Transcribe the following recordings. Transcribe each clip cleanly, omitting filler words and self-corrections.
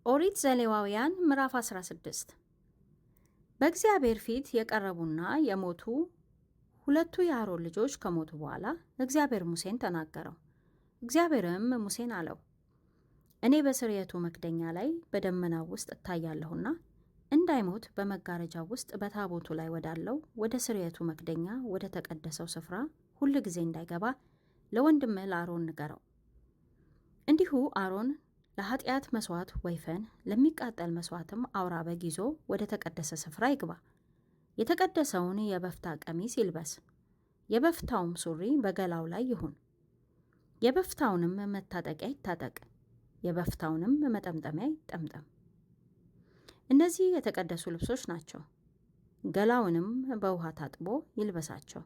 ኦሪት ዘሌዋውያን ምዕራፍ 16 በእግዚአብሔር ፊት የቀረቡና የሞቱ ሁለቱ የአሮን ልጆች ከሞቱ በኋላ እግዚአብሔር ሙሴን ተናገረው። እግዚአብሔርም ሙሴን አለው፣ እኔ በስርየቱ መክደኛ ላይ በደመናው ውስጥ እታያለሁና እንዳይሞት በመጋረጃው ውስጥ በታቦቱ ላይ ወዳለው ወደ ስርየቱ መክደኛ ወደ ተቀደሰው ስፍራ ሁል ጊዜ እንዳይገባ ለወንድምህ ለአሮን ንገረው። እንዲሁ አሮን ለኃጢአት መስዋዕት ወይፈን፣ ለሚቃጠል መስዋዕትም አውራ በግ ይዞ ወደ ተቀደሰ ስፍራ ይግባ። የተቀደሰውን የበፍታ ቀሚስ ይልበስ፣ የበፍታውም ሱሪ በገላው ላይ ይሁን። የበፍታውንም መታጠቂያ ይታጠቅ፣ የበፍታውንም መጠምጠሚያ ይጠምጠም። እነዚህ የተቀደሱ ልብሶች ናቸው። ገላውንም በውሃ ታጥቦ ይልበሳቸው።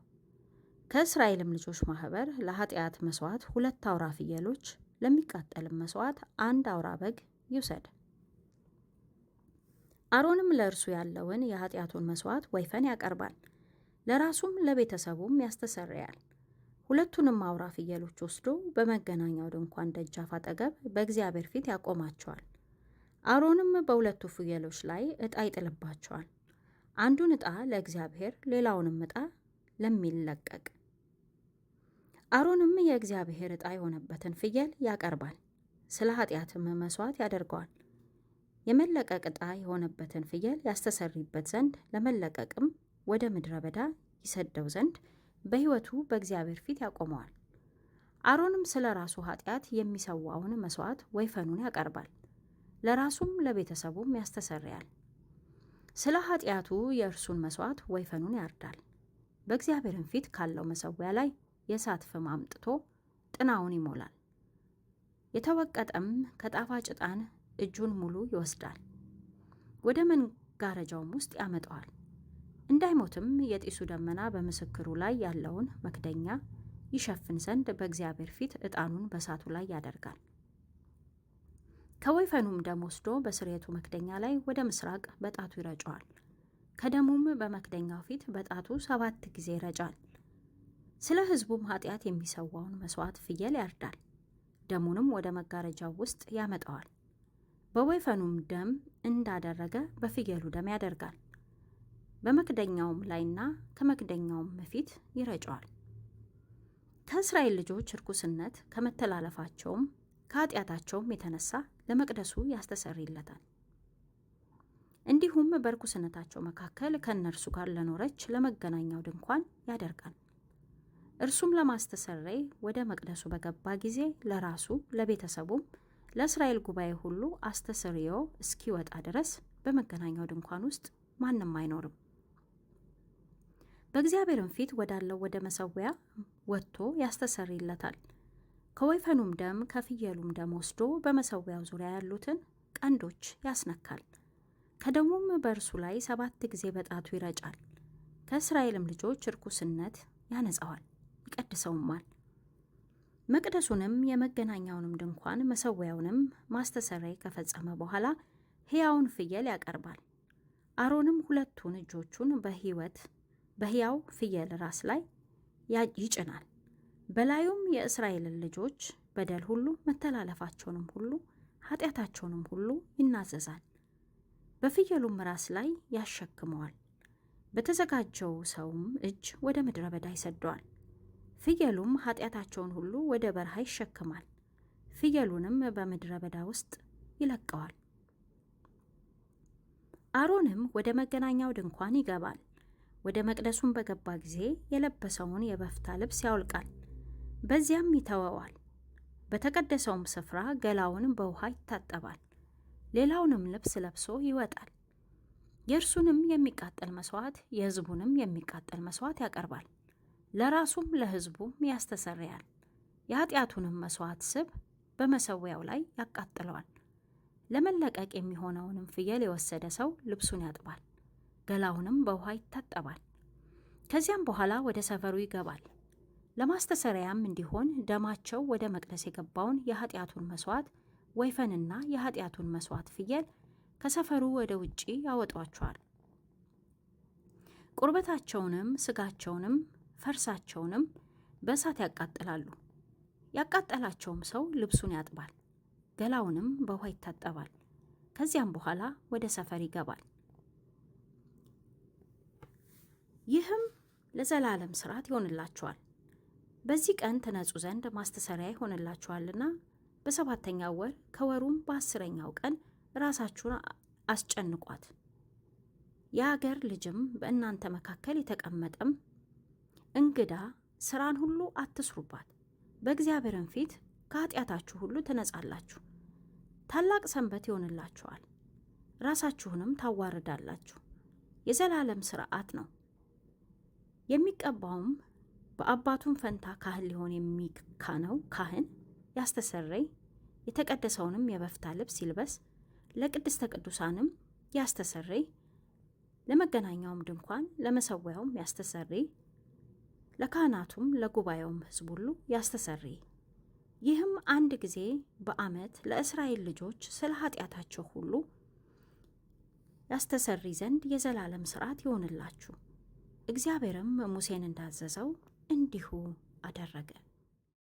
ከእስራኤልም ልጆች ማኅበር ለኃጢአት መስዋዕት 2 አውራ ፍየሎች፣ ለሚቃጠልም መስዋዕት 1 አውራ በግ ይውሰድ። አሮንም ለእርሱ ያለውን የኃጢአቱን መስዋዕት ወይፈን ያቀርባል፣ ለራሱም ለቤተሰቡም ያስተሰርያል። 2ቱንም አውራ ፍየሎች ወስዶ በመገናኛው ድንኳን ደጃፍ አጠገብ በእግዚአብሔር ፊት ያቆማቸዋል። አሮንም በ2ቱ ፍየሎች ላይ ዕጣ ይጥልባቸዋል። አንዱን ዕጣ ለእግዚአብሔር፣ ሌላውንም ዕጣ ለሚለቀቅ። አሮንም የእግዚአብሔር ዕጣ የሆነበትን ፍየል ያቀርባል፣ ስለ ኃጢአትም መስዋዕት ያደርገዋል። የመለቀቅ ዕጣ የሆነበትን ፍየል ያስተሰርይበት ዘንድ ለመለቀቅም ወደ ምድረ በዳ ይሰደው ዘንድ በሕይወቱ በእግዚአብሔር ፊት ያቆመዋል። አሮንም ስለ ራሱ ኃጢአት የሚሰዋውን መስዋዕት ወይፈኑን ያቀርባል፣ ለራሱም ለቤተሰቡም ያስተሰርያል። ስለ ኃጢአቱ የእርሱን መስዋዕት ወይፈኑን ያርዳል። በእግዚአብሔርም ፊት ካለው መሠዊያ ላይ የእሳት ፍም አምጥቶ ጥናውን ይሞላል። የተወቀጠም ከጣፋጭ ዕጣን እጁን ሙሉ ይወስዳል፣ ወደ መጋረጃውም ውስጥ ያመጣዋል። እንዳይሞትም የጢሱ ደመና በምስክሩ ላይ ያለውን መክደኛ ይሸፍን ዘንድ በእግዚአብሔር ፊት ዕጣኑን በእሳቱ ላይ ያደርጋል። ከወይፈኑም ደም ወስዶ በስርየቱ መክደኛ ላይ ወደ ምስራቅ በጣቱ ይረጨዋል። ከደሙም በመክደኛው ፊት በጣቱ 7 ጊዜ ይረጫል። ስለ ሕዝቡም ኃጢአት የሚሰዋውን መስዋዕት ፍየል ያርዳል፣ ደሙንም ወደ መጋረጃው ውስጥ ያመጣዋል። በወይፈኑም ደም እንዳደረገ በፍየሉ ደም ያደርጋል። በመክደኛውም ላይና ከመክደኛውም ፊት ይረጨዋል። ከእስራኤል ልጆች ርኩስነት ከመተላለፋቸውም ከኃጢአታቸውም የተነሳ ለመቅደሱ ያስተሰርይለታል። እንዲሁም በርኩስነታቸው መካከል ከእነርሱ ጋር ለኖረች ለመገናኛው ድንኳን ያደርጋል። እርሱም ለማስተሰረይ ወደ መቅደሱ በገባ ጊዜ ለራሱ ለቤተሰቡም ለእስራኤል ጉባኤ ሁሉ አስተስርዮ እስኪወጣ ድረስ በመገናኛው ድንኳን ውስጥ ማንም አይኖርም። በእግዚአብሔርም ፊት ወዳለው ወደ መሠዊያ ወጥቶ ያስተሰርይለታል። ከወይፈኑም ደም ከፍየሉም ደም ወስዶ በመሠዊያው ዙሪያ ያሉትን ቀንዶች ያስነካል። ከደሙም በእርሱ ላይ 7 ጊዜ በጣቱ ይረጫል። ከእስራኤልም ልጆች ርኩስነት ያነጻዋል፣ ይቀድሰውማል። መቅደሱንም የመገናኛውንም ድንኳን መሠዊያውንም ማስተሰረይ ከፈጸመ በኋላ ሕያውን ፍየል ያቀርባል። አሮንም 2ቱን እጆቹን በሕያው ፍየል ራስ ላይ ይጭናል። በላዩም የእስራኤልን ልጆች በደል ሁሉ መተላለፋቸውንም ሁሉ ኃጢአታቸውንም ሁሉ ይናዘዛል። በፍየሉም ራስ ላይ ያሸክመዋል። በተዘጋጀው ሰውም እጅ ወደ ምድረ በዳ ይሰደዋል። ፍየሉም ኃጢአታቸውን ሁሉ ወደ በረሃ ይሸክማል። ፍየሉንም በምድረ በዳ ውስጥ ይለቀዋል። አሮንም ወደ መገናኛው ድንኳን ይገባል። ወደ መቅደሱም በገባ ጊዜ የለበሰውን የበፍታ ልብስ ያውልቃል፣ በዚያም ይተወዋል። በተቀደሰውም ስፍራ ገላውን በውሃ ይታጠባል፣ ሌላውንም ልብስ ለብሶ ይወጣል። የእርሱንም የሚቃጠል መስዋዕት የሕዝቡንም የሚቃጠል መስዋዕት ያቀርባል፣ ለራሱም ለሕዝቡም ያስተሰርያል። የኃጢአቱንም መስዋዕት ስብ በመሠዊያው ላይ ያቃጥለዋል። ለመለቀቅ የሚሆነውንም ፍየል የወሰደ ሰው ልብሱን ያጥባል፣ ገላውንም በውሃ ይታጠባል። ከዚያም በኋላ ወደ ሰፈሩ ይገባል። ለማስተሰሪያም እንዲሆን ደማቸው ወደ መቅደስ የገባውን የኃጢአቱን መስዋዕት ወይፈንና የኃጢአቱን መስዋዕት ፍየል ከሰፈሩ ወደ ውጪ ያወጧቸዋል። ቁርበታቸውንም ስጋቸውንም ፈርሳቸውንም በእሳት ያቃጥላሉ። ያቃጠላቸውም ሰው ልብሱን ያጥባል፣ ገላውንም በውሃ ይታጠባል፣ ከዚያም በኋላ ወደ ሰፈር ይገባል። ይህም ለዘላለም ሥርዓት ይሆንላችኋል። በዚህ ቀን ትነጹ ዘንድ ማስተሰሪያ ይሆንላችኋልና በሰባተኛው ወር ከወሩም በ10ኛው ቀን ራሳችሁን አስጨንቋት። የአገር ልጅም በእናንተ መካከል የተቀመጠም እንግዳ ሥራን ሁሉ አትስሩባት። በእግዚአብሔርም ፊት ከኃጢአታችሁ ሁሉ ትነጻላችሁ። ታላቅ ሰንበት ይሆንላችኋል። ራሳችሁንም ታዋርዳላችሁ። የዘላለም ሥርዓት ነው። የሚቀባውም በአባቱም ፈንታ ካህን ሊሆን የሚካነው ካህን ያስተሰረይ፣ የተቀደሰውንም የበፍታ ልብስ ይልበስ፣ ለቅድስተ ቅዱሳንም ያስተሰረይ፣ ለመገናኛውም ድንኳን ለመሠዊያውም ያስተሰረይ፣ ለካህናቱም ለጉባኤውም ሕዝብ ሁሉ ያስተሰረይ። ይህም አንድ ጊዜ በዓመት ለእስራኤል ልጆች ስለ ኃጢአታቸው ሁሉ ያስተሰሪ ዘንድ የዘላለም ሥርዓት ይሆንላችሁ። እግዚአብሔርም ሙሴን እንዳዘዘው እንዲሁ አደረገ።